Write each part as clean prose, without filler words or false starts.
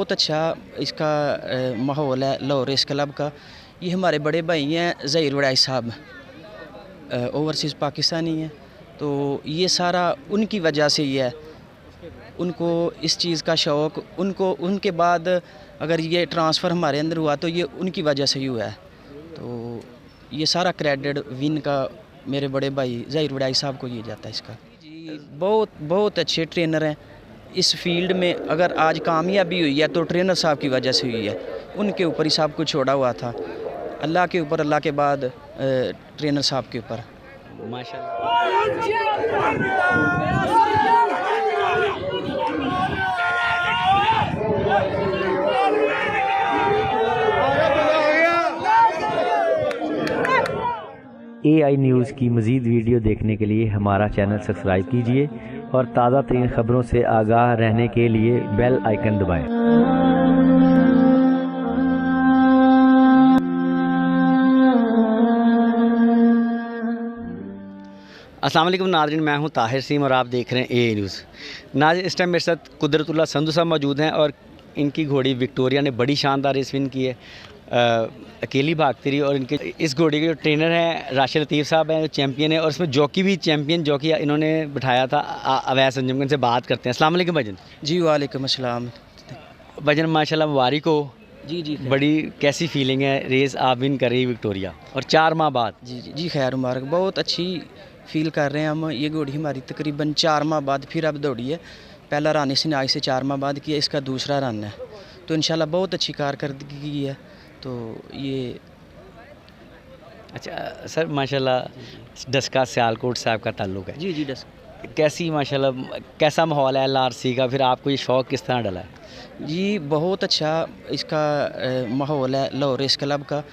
बहुत अच्छा इसका माहौल है लाहौर रेस क्लब का। ये हमारे बड़े भाई हैं ज़हीर वड़ाई साहब, ओवरसीज़ पाकिस्तानी हैं, तो ये सारा उनकी वजह से ही है। उनको इस चीज़ का शौक़, उनको उनके बाद अगर ये ट्रांसफ़र हमारे अंदर हुआ तो ये उनकी वजह से ही हुआ है। तो ये सारा क्रेडिट विन का मेरे बड़े भाई ज़हीर वड़ाई साहब को ये जाता है इसका। जी बहुत बहुत अच्छे ट्रेनर हैं इस फील्ड में। अगर आज कामयाबी हुई है तो ट्रेनर साहब की वजह से हुई है। उनके ऊपर ही सब कुछ छोड़ा हुआ था, अल्लाह के ऊपर, अल्लाह के बाद ट्रेनर साहब के ऊपर। AI न्यूज़ की मज़ीद वीडियो देखने के लिए हमारा चैनल सब्सक्राइब कीजिए और ताज़ा तरीन ख़बरों से आगाह रहने के लिए बेल आइकन दबाएं। अस्सलाम वालेकुम नाज़रीन, मैं हूं ताहिर सीम और आप देख रहे हैं AI न्यूज़। नाज़रीन, इस टाइम मेरे साथ कुदरतुल्लाह संधू साहब मौजूद हैं और इनकी घोड़ी विक्टोरिया ने बड़ी शानदार रेस विन की है, अकेली भागती रही। और इनके इस घोड़ी के जो ट्रेनर हैं राशिद लतीफ़ साहब हैं, जो चैम्पियन है, और इसमें जॉकी भी चैम्पियन जॉकी इन्होंने बिठाया था अवैस अंजुम। इनसे बात करते हैं। अस्सलाम वालेकुम भाईजान। जी वालेकुम अस्सलाम। भाईजान माशाल्लाह मुबारक हो। जी जी बड़ी कैसी फीलिंग है, रेस आप विन कर रही है विक्टोरिया और 4 माह बाद? जी जी जी खैर मुबारक, बहुत अच्छी फील कर रहे हैं हम। ये घोड़ी हमारी तकरीबन 4 माह बाद फिर अब दौड़ी है। पहला रन इसने आज से 4 माह बाद किया, इसका दूसरा रन है। तो इंशाल्लाह बहुत अच्छी कारकर्दगी की है। तो ये अच्छा सर, माशाल्लाह डस्का सियालकोट से आपका ताल्लुक़ है? जी जी डस कैसी माशाल्लाह कैसा माहौल है LRC का? फिर आपको ये शौक़ किस तरह डला है? जी बहुत अच्छा इसका माहौल है लाहौर रेस क्लब का।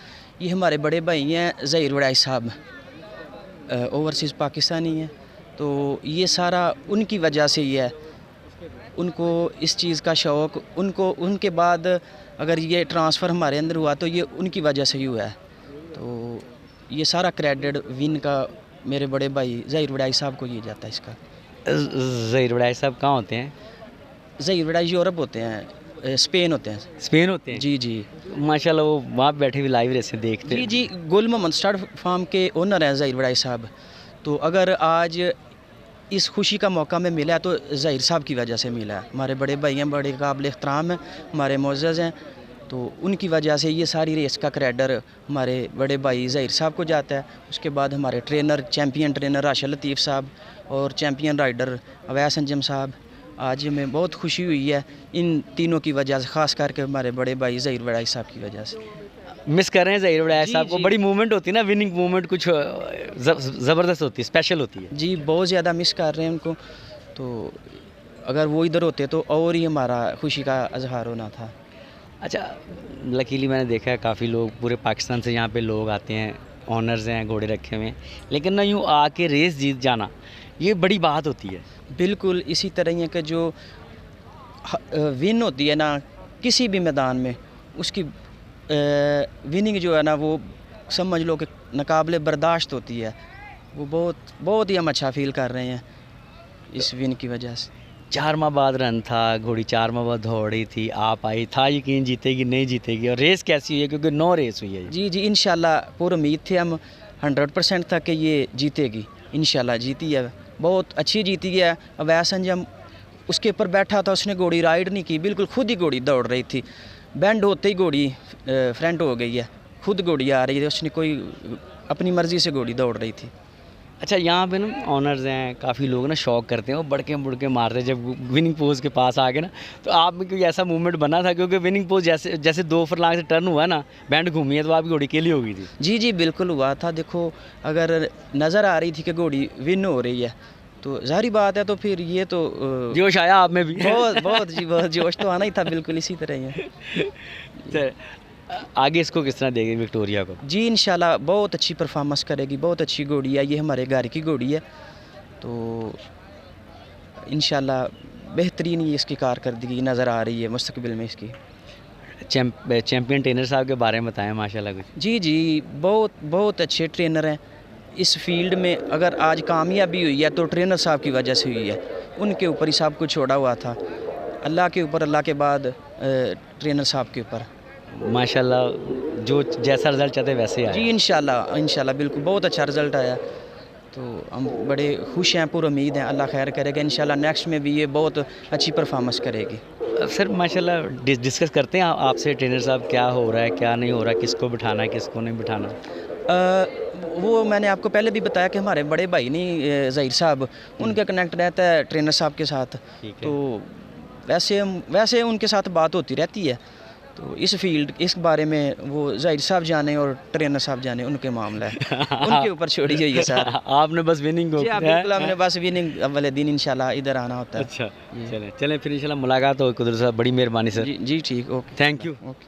ये हमारे बड़े भाई हैं ज़हीर वड़ाई साहब, ओवरसीज़ पाकिस्तानी हैं, तो ये सारा उनकी वजह से ही है। उनको इस चीज़ का शौक़, उनको उनके बाद अगर ये ट्रांसफ़र हमारे अंदर हुआ तो ये उनकी वजह से ही हुआ है। तो ये सारा क्रेडिट विन का मेरे बड़े भाई ज़हीर वड़ाई साहब को ये जाता है इसका। ज़हीर वड़ाई साहब कहाँ होते हैं? ज़हीर वड़ाई यूरोप होते हैं, स्पेन होते हैं। स्पेन होते हैं? जी जी माशाल्लाह वो वहाँ बैठे हुए लाइव रेसें देखते हैं। जी जी गुल मोहम्मद स्टड फार्म के ओनर हैं ज़हीर वड़ाई साहब। तो अगर आज इस खुशी का मौका में मिला है तो ज़हीर साहब की वजह से मिला है। हमारे बड़े भाई हैं, बड़े काबिल एहतराम हैं, हमारे मोअज़्ज़ज़ हैं, तो उनकी वजह से ये सारी रेस का क्रेडिट हमारे बड़े भाई ज़हीर साहब को जाता है। उसके बाद हमारे ट्रेनर, चैम्पियन ट्रेनर राशिद लतीफ़ साहब और चैम्पियन राइडर अवैस अंजुम साहब। आज हमें बहुत खुशी हुई है इन तीनों की वजह से, ख़ास करके हमारे बड़े भाई ज़हीर वड़ाई साहब की वजह से। मिस कर रहे हैं ज़हीर वड़ाई साहब को? जी। बड़ी मूवमेंट होती है ना, विनिंग मूवमेंट कुछ ज़बरदस्त होती है, स्पेशल होती है। जी बहुत ज़्यादा मिस कर रहे हैं उनको। तो अगर वो इधर होते तो और ही हमारा खुशी का इजहार होना था। अच्छा, लकीली मैंने देखा है काफ़ी लोग पूरे पाकिस्तान से यहाँ पे लोग आते हैं, ऑनर्स हैं, घोड़े रखे हुए हैं, लेकिन ना यूँ आके रेस जीत जाना ये बड़ी बात होती है। बिल्कुल इसी तरह ही है कि जो विन होती है ना किसी भी मैदान में, उसकी विनिंग जो है ना वो समझ लो कि नाकाबिले बर्दाश्त होती है। वो बहुत बहुत ही हम अच्छा फील कर रहे हैं इस विन की वजह से। 4 माह बाद रन था, घोड़ी 4 माह बाद दौड़ रही थी, आप आई, था यकीन जीतेगी नहीं जीतेगी, और रेस कैसी हुई है? क्योंकि 9 रेस हुई है। जी जी इंशाल्लाह पूरी उम्मीद थी, हम 100% था कि ये जीतेगी। इंशाल्लाह जीती है, बहुत अच्छी जीती है। अवैस अंजुम उसके ऊपर बैठा था, उसने घोड़ी राइड नहीं की, बिल्कुल खुद ही घोड़ी दौड़ रही थी। बैंड होते ही घोड़ी फ्रंट हो गई है, खुद घोड़ी आ रही है, उसने कोई अपनी मर्ज़ी से घोड़ी दौड़ रही थी। अच्छा, यहाँ पे ना ऑनर्स हैं, काफ़ी लोग ना शौक करते हैं, वो बुड़के मारते हैं जब विनिंग पोज के पास आ गए ना। तो आप में कोई ऐसा मूवमेंट बना था? क्योंकि विनिंग पोज जैसे जैसे 2 फरलांग से टर्न हुआ ना, बैंड घूमी है, तो आपकी घोड़ी अकेली हो गई थी? जी जी बिल्कुल हुआ था। देखो अगर नज़र आ रही थी कि घोड़ी विन हो रही है तो ज़ाहिर बात है, तो फिर ये तो जोश आया आप में भी? बहुत बहुत जी बहुत जोश तो आना ही था, बिल्कुल इसी तरह ही है। आगे इसको किस तरह देगी विक्टोरिया को? जी इंशाल्लाह बहुत अच्छी परफॉर्मेंस करेगी, बहुत अच्छी घोड़ी है, ये हमारे घर की घोड़ी है, तो इंशाल्लाह बेहतरीन ये इसकी कारकर्दगी नज़र आ रही है मुस्तकबिल में इसकी। चैम्पियन ट्रेनर साहब के बारे में बताएं माशाल्लाह कुछ। जी जी बहुत बहुत अच्छे ट्रेनर हैं इस फील्ड में। अगर आज कामयाबी हुई है तो ट्रेनर साहब की वजह से हुई है। उनके ऊपर ही सब कुछ छोड़ा हुआ था, अल्लाह के ऊपर, अल्लाह के बाद ट्रेनर साहब के ऊपर। माशाल्लाह, जो जैसा रिज़ल्ट चाहते वैसे आया। जी इंशाल्लाह, इंशाल्लाह बिल्कुल बहुत अच्छा रिज़ल्ट आया, तो हम बड़े खुश हैं, पूरी उम्मीद है अल्लाह खैर करेगा इंशाल्लाह। नेक्स्ट में भी ये बहुत अच्छी परफॉर्मेंस करेगी। सर माशाल्लाह डिस्कस करते हैं आपसे ट्रेनर साहब, क्या हो रहा है क्या नहीं हो रहा, किसको बिठाना है किसको नहीं बिठाना? वो मैंने आपको पहले भी बताया कि हमारे बड़े भाई नहीं ज़हीर साहब, उनका कनेक्ट रहता है ट्रेनर साहब के साथ, ठीक है। तो वैसे उनके साथ बात होती रहती है। तो इस बारे में वो ज़हीर साहब जाने और ट्रेनर साहब जाने, उनके मामला है, उनके ऊपर छोड़ी हुई है सर। आपने बस विनिंग जी हाँ, बिल्कुल, हमने बस विनिंग वाले दिन इंशाल्लाह इधर आना होता है। अच्छा, चलें फिर इंशाल्लाह मुलाकात हो। कुदरत साहब, बड़ी मेहरबानी सर। जी ठीक, ओके, थैंक यू। ओके।